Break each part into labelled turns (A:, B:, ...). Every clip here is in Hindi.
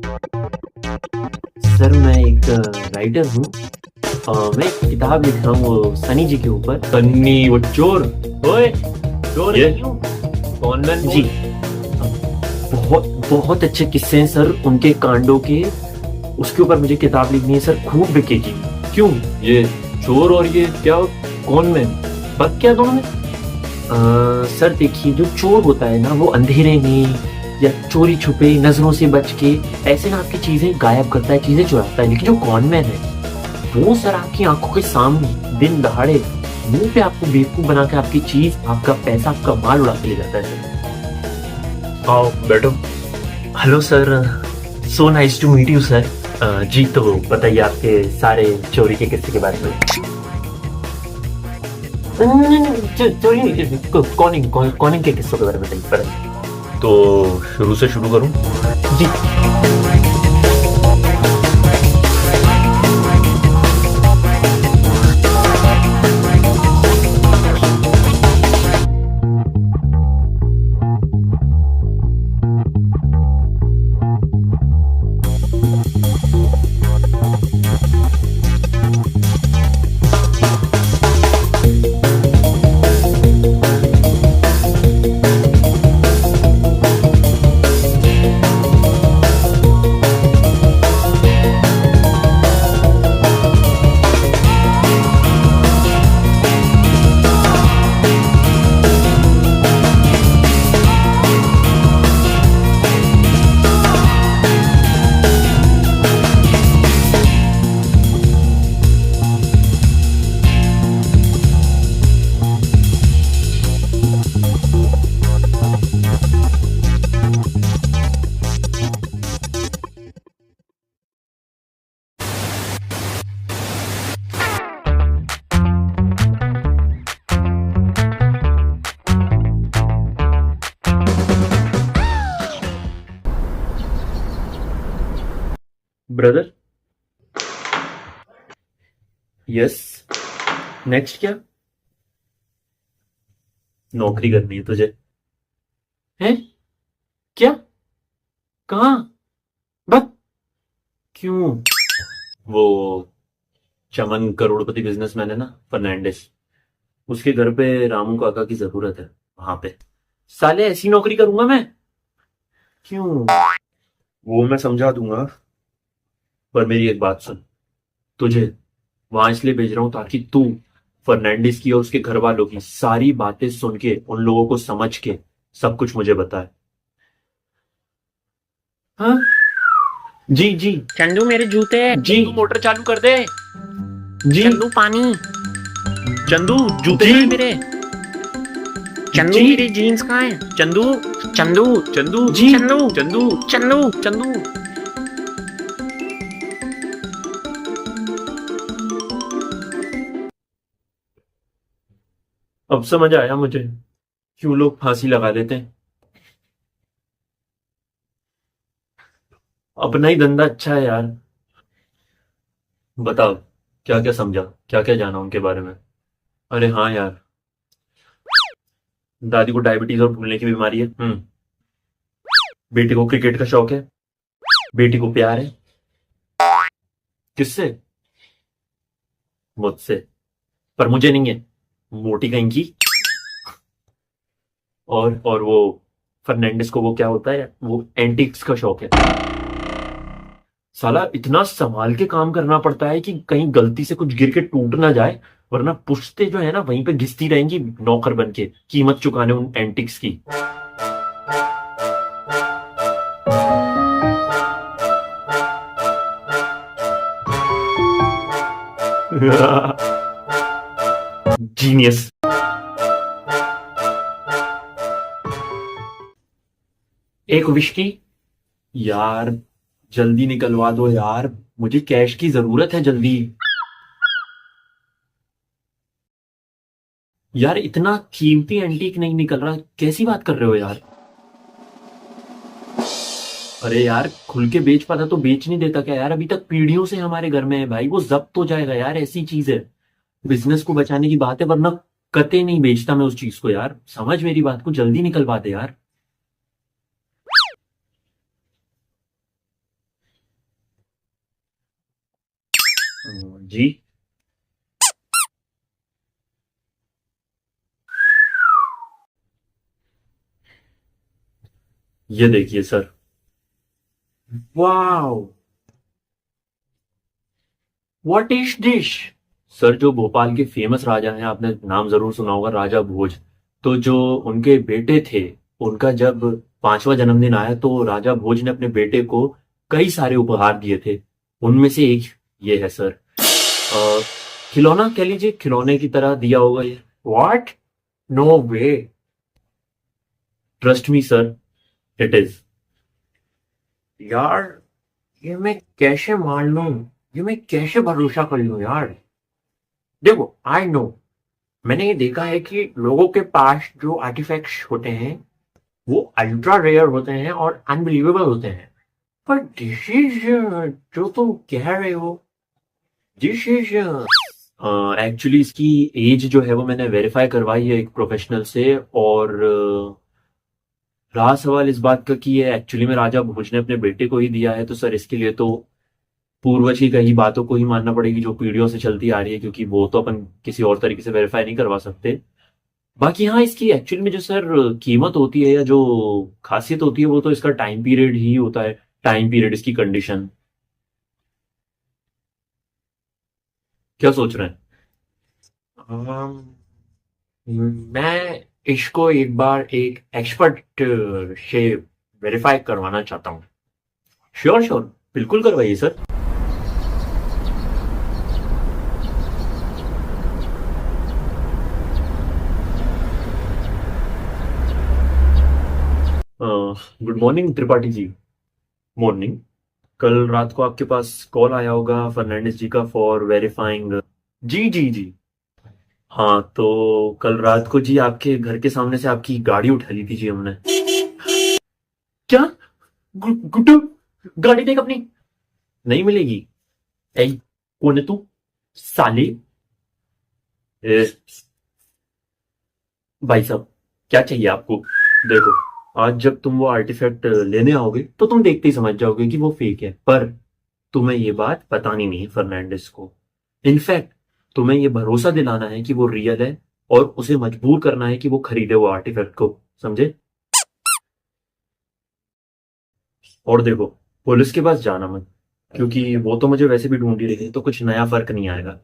A: सर मैं एक राइटर हूँ। मैं एक किताब लिख रहा हूँ वो सनी जी के ऊपर।
B: सन्नी वो चोर। ओए चोर
A: ये
B: नहीं हूँ, कॉनमैन
A: जी,
B: बोल।
A: बहुत बहुत अच्छे किस्से हैं सर उनके कांडों के। उसके ऊपर मुझे किताब लिखनी है सर, खूब बिकेगी।
B: क्यों ये चोर और ये क्या कॉनमैन, फर्क क्या दोनों में?
A: सर देखिए, जो चोर होता है ना वो अंधेरे में या चोरी छुपे नजरों से बच के ऐसे ना आपकी चीजें गायब करता है, चीजें चुराता है। लेकिन जो कॉनमैन है वो सर आपकी आंखों के सामने दिन दहाड़े मुंह पे आपको बेवकूफ बना के आपकी चीज, आपका पैसा, आपका माल उड़ा के ले जाता है सर।
B: आओ बैठो।
A: Hello sir, so nice to meet you sir. जी तो बताइए आपके सारे चोरी के किस्से के बारे में। नहीं, नहीं, चोरी नहीं, कॉनिंग के किस्सों के बारे में बताइए।
B: तो शुरू से शुरू करूं?
A: जी। ब्रदर, यस, नेक्स्ट क्या? नौकरी करनी है तुझे? है? क्या? कहाँ? बट क्यों? वो चमन करोड़पति बिजनेसमैन है ना, फर्नांडिस, उसके घर पे रामू काका की जरूरत है। वहां पे साले ऐसी नौकरी करूंगा मैं? क्यों?
B: वो मैं समझा दूंगा,
A: पर मेरी एक बात सुन, तुझे वहां इसलिए भेज रहा हूं ताकि तू फर्नांडिस की और उसके घर वालों की सारी बातें सुन के, उन लोगों को समझ के सब कुछ मुझे बताए। हाँ, जी जी।
C: चंदू मेरे जूते।
A: जी,
B: चंदू मोटर चालू कर दे।
A: जी
C: चंदू पानी।
B: चंदू जूते
A: जी
B: कहाँ हैं मेरे?
C: चंदू
A: जी
C: मेरी जीन्स कहाँ है?
B: चंदू
C: चंदू।
B: चंदू
A: जी।
C: चंदू।
B: चंदू
C: चंदू।
B: चंदू।
A: अब समझ आया मुझे क्यों लोग फांसी लगा देते हैं। अपना ही धंधा अच्छा है यार। बताओ, क्या क्या समझा, क्या क्या जाना उनके बारे में? अरे हाँ यार, दादी को डायबिटीज और भूलने की बीमारी है। बेटे को क्रिकेट का शौक है। बेटी को प्यार है। किससे? मुझसे। पर मुझे नहीं है, मोटी कहीं की। और वो फर्नांडिस को वो क्या होता है, वो एंटिक्स का शौक है। साला इतना संभाल के काम करना पड़ता है कि कहीं गलती से कुछ गिर के टूट ना जाए, वरना पुश्ते जो है ना वहीं पे घिसती रहेंगी नौकर बन के, कीमत चुकाने उन एंटिक्स की। जीनियस। एक विस्की यार, जल्दी निकलवा दो यार, मुझे कैश की जरूरत है जल्दी। यार इतना कीमती एंटीक नहीं निकल रहा, कैसी बात कर रहे हो यार? अरे यार, खुल के बेच पाता तो बेच नहीं देता क्या यार? अभी तक पीढ़ियों से हमारे घर में है भाई, वो जब्त हो जाएगा यार, ऐसी चीज है। बिजनेस को बचाने की बात है, वरना कते नहीं बेचता मैं उस चीज को यार। समझ मेरी बात को, जल्दी निकलवा दे यार। जी। ये देखिए sir. Wow, what is this? Sir, जो भोपाल के फेमस राजा हैं, आपने नाम जरूर सुना होगा, राजा भोज। तो जो उनके बेटे थे, उनका जब 5वां जन्मदिन आया तो राजा भोज ने अपने बेटे को कई सारे उपहार दिए थे। उनमें से एक ये है सर। अ, खिलौना कह लीजिए, खिलौने की तरह दिया होगा ये। What? No way. Trust me sir, it is. यार, ये मैं कैसे मान लूं? ये मैं कैसे भरोसा कर लूं यार? देखो, आई नो, मैंने ये देखा है कि लोगों के पास जो आर्टिफैक्ट्स होते हैं वो अल्ट्रा रेयर होते हैं और अनबिलीवेबल होते हैं। पर दिस इज, जो तुम कह रहे हो, दिस इज एक्चुअली इसकी एज जो है वो मैंने वेरीफाई करवाई है एक प्रोफेशनल से। और रहा सवाल इस बात का कि ये एक्चुअली में राजा भोज ने अपने बेटे को ही दिया है, तो सर इसके लिए तो पूर्वज की कही बातों को ही मानना पड़ेगी जो पीढ़ियों से चलती आ रही है, क्योंकि वो तो अपन किसी और तरीके से वेरीफाई नहीं करवा सकते। बाकी हाँ, इसकी एक्चुअल में जो सर कीमत होती है या जो खासियत होती है वो तो इसका टाइम पीरियड ही होता है। टाइम पीरियड, इसकी कंडीशन। क्या सोच रहे हैं? मैं इसको एक बार एक एक्सपर्ट से वेरीफाई करवाना चाहता हूँ। श्योर श्योर, बिल्कुल करवाइए sir. Good morning Tripathi ji. Morning. कल रात को आपके पास कॉल आया होगा फर्नांडिस जी का फॉर वेरीफाइंग। जी जी जी। हाँ, तो कल रात को जी आपके घर के सामने से आपकी गाड़ी उठा ली थी जी हमने। क्या? गुड्डू, गाड़ी देख अपनी। नहीं मिलेगी। ऐ, कौन है तू? साले। ए, भाई साहब, क्या चाहिए आपको? देखो, आज जब तुम वो आर्टिफैक्ट लेने आओगे तो तुम देखते ही समझ जाओगे कि वो फेक है। पर तुम्हें ये बात बतानी नहीं है फर्नांडिस को। इनफैक्ट तुम्हें ये भरोसा दिलाना है कि वो रियल है और उसे मजबूर करना है कि वो खरीदे वो आर्टिफैक्ट को। समझे? और देखो, पुलिस के पास जाना मत, क्योंकि वो तो मुझे वैसे भी ढूंढ ही रही है, तो कुछ नया फर्क नहीं आएगा।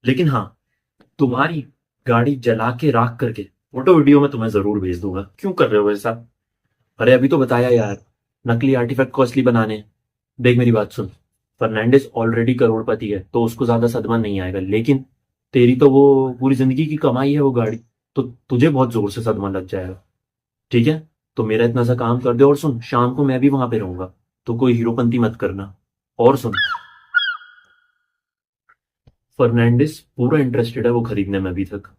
A: लेकिन हाँ, तुम्हारी गाड़ी जला के राख करके फोटो वीडियो में तुम्हें जरूर भेज दूंगा। क्यों कर रहे हो ऐसा? अरे अभी तो बताया यार, नकली आर्टिफैक्ट को असली बनाने। देख मेरी बात सुन, फर्नांडिस ऑलरेडी करोड़पति है तो उसको ज्यादा सदमा नहीं आएगा, लेकिन तेरी तो वो पूरी जिंदगी की कमाई है वो गाड़ी, तो तुझे बहुत जोर से सदमा लग जाएगा। ठीक है? तो मेरा इतना सा काम कर दे। और सुन, शाम को मैं भी वहां पे रहूंगा, तो कोई हीरोपंती मत करना। और सुन, फर्नांडिस पूरा इंटरेस्टेड है वो खरीदने में। अभी तक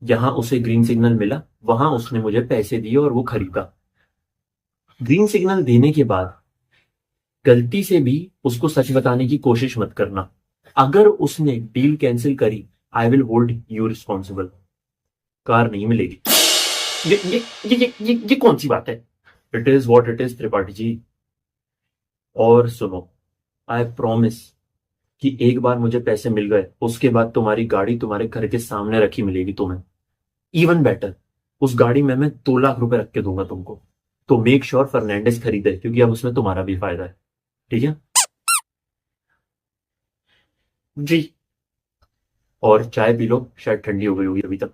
A: जहां उसे ग्रीन सिग्नल मिला वहां उसने मुझे पैसे दिए और वो खरीदा। ग्रीन सिग्नल देने के बाद गलती से भी उसको सच बताने की कोशिश मत करना। अगर उसने डील कैंसिल करी, I will hold you responsible. Car नहीं मिलेगी। ये कौन सी बात है? It is what it is Tripathi ji. और सुनो, आई प्रॉमिस कि एक बार मुझे पैसे मिल गए उसके बाद तुम्हारी गाड़ी तुम्हारे घर के सामने रखी मिलेगी तुम्हें। इवन बेटर, उस गाड़ी में मैं 2 लाख रुपए रख के दूंगा तुमको। तो मेक श्योर फर्नांडिस खरीदे, क्योंकि अब उसमें तुम्हारा भी फायदा है। ठीक है? जी। और चाय पी लो, शायद ठंडी हो गई होगी अभी तक।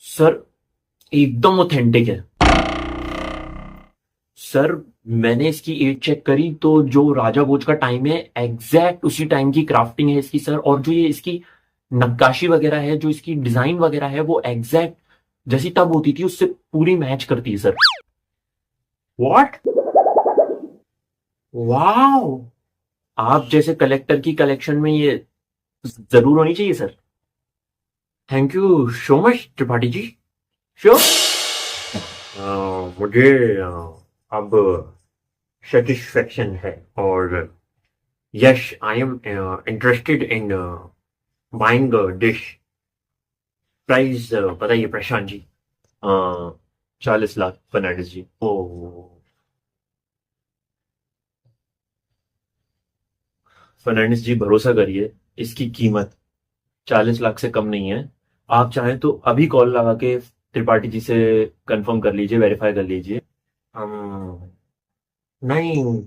A: सर, एकदम ऑथेंटिक है। सर, मैंने इसकी एज चेक करी तो जो राजा भोज का टाइम है एग्जैक्ट उसी टाइम की क्राफ्टिंग है इसकी सर। और जो ये इसकी नक्काशी वगैरह है, जो इसकी डिजाइन वगैरह है, वो एग्जैक्ट जैसी तब होती थी उससे पूरी मैच करती है सर। व्हाट? वाओ, आप जैसे कलेक्टर की कलेक्शन में ये जरूर होनी चाहिए sir. Thank you so much Tripathi ji. Sure. मुझे अब सेटिस्फेक्शन है। और yes, I am interested in buying this price बताइए प्रशांत जी।
B: 40 लाख फर्नांडिस जी।
A: ओ,
B: फर्नांडिस जी भरोसा करिए, इसकी कीमत 40 लाख से कम नहीं है। आप चाहें तो अभी कॉल लगा के त्रिपाठी जी से कंफर्म कर लीजिए, वेरीफाई कर लीजिए।
A: हम नहीं,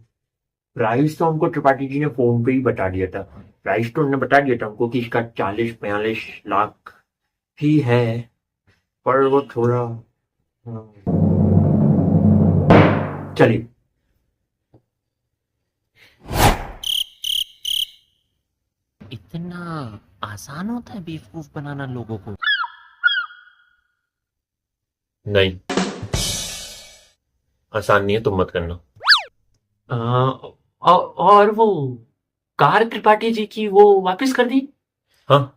A: प्राइस तो हमको त्रिपाठी जी ने फोन पे ही बता दिया था। प्राइस तो उन्होंने बता दिया था हमको कि इसका 40-42 लाख ही है, पर वो थोड़ा चलिए।
C: इतना आसान होता है बेवकूफ बनाना लोगों को?
B: नहीं, आसान नहीं है, तुम मत करना।
A: और वो कार त्रिपाठी जी की वो वापस कर दी?
B: हाँ,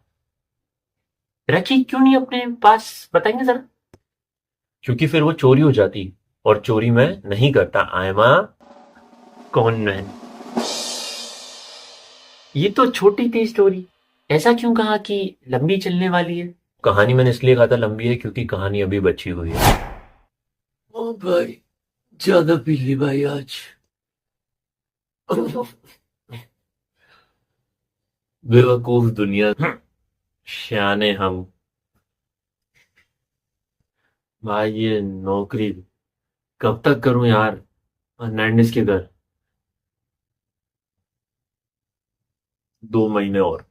A: रखी क्यों नहीं अपने पास, बताएंगे जरा?
B: क्योंकि फिर वो चोरी हो जाती, और चोरी मैं नहीं करता। I am a con man.
A: ये तो छोटी थी स्टोरी, ऐसा क्यों कहा कि लंबी चलने वाली है?
B: कहानी मैंने इसलिए कहा था लंबी है, क्योंकि कहानी अभी बची हुई है।
A: ओ भाई, ज्यादा पी ली भाई आज।
B: बेवकूफ दुनिया, शाने हम।
A: भाई ये नौकरी कब तक करूं यार, फर्नांडिस के घर?
B: 2 महीने और,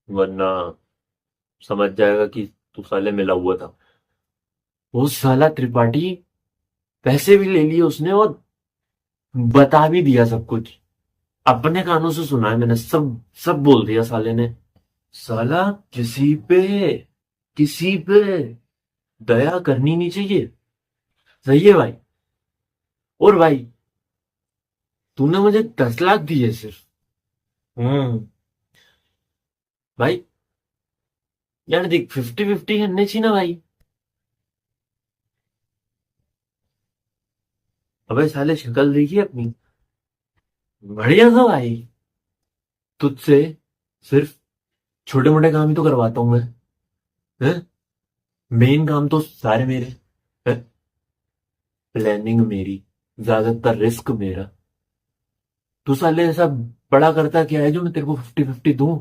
B: वरना समझ जाएगा कि तू साले मिला हुआ था।
A: वो साला त्रिपाठी पैसे भी ले लिए उसने और बता भी दिया सब कुछ। अपने कानों से सुना है मैंने, सब सब बोल दिया साले ने। साला किसी पे दया करनी नहीं चाहिए। सही है भाई। और भाई, तूने मुझे 10 लाख दिए सिर्फ। भाई यार देख, 50-50 करने चाहिए ना भाई। अबे साले शक्ल देखी अपनी, बढ़िया था भाई। तुझसे सिर्फ छोटे मोटे काम ही तो करवाता हूं मैं, हैं? मेन काम तो सारे मेरे हैं। प्लानिंग मेरी, ज्यादातर रिस्क मेरा। तू साले ऐसा बड़ा करता क्या है जो मैं तेरे को 50-50 दूं?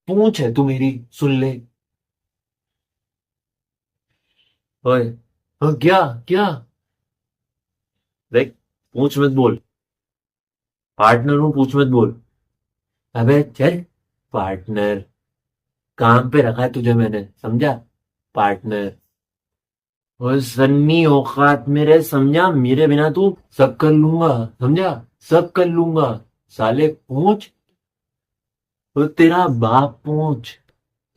A: पूछ है तू मेरी, सुन ले। ओए, हाँ क्या क्या? देख, पूछ मत बोल, पार्टनर हूं, पूछ मत बोल। अबे चल, पार्टनर काम पे रखा है तुझे मैंने, समझा? पार्टनर। और सन्नी औकात मेरे, समझा? मेरे बिना तू सब कर लूंगा, समझा? सब कर लूंगा। साले पूछ, और तेरा बाप पूछ,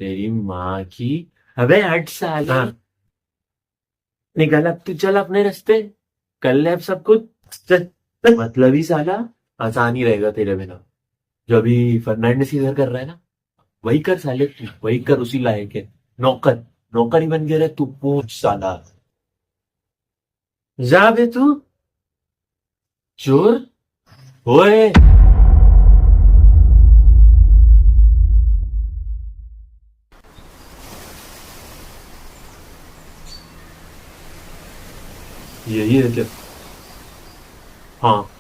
A: तेरी माँ की। अबे हट साले। हाँ, निकल अब तू, चल अपने रास्ते, कर ले अब सब कुछ। चल चल। मतलब ही साला आसान ही रहेगा तेरे बिना। जो अभी फर्नांडिस की घर कर रहा है ना, वही कर साले तू, वही कर, उसी लायक है। नौकर, नौकर ही बन गया रे तू। पूछ साला, जा बे तू चोर। ओए,
B: यही है क्या?
A: हाँ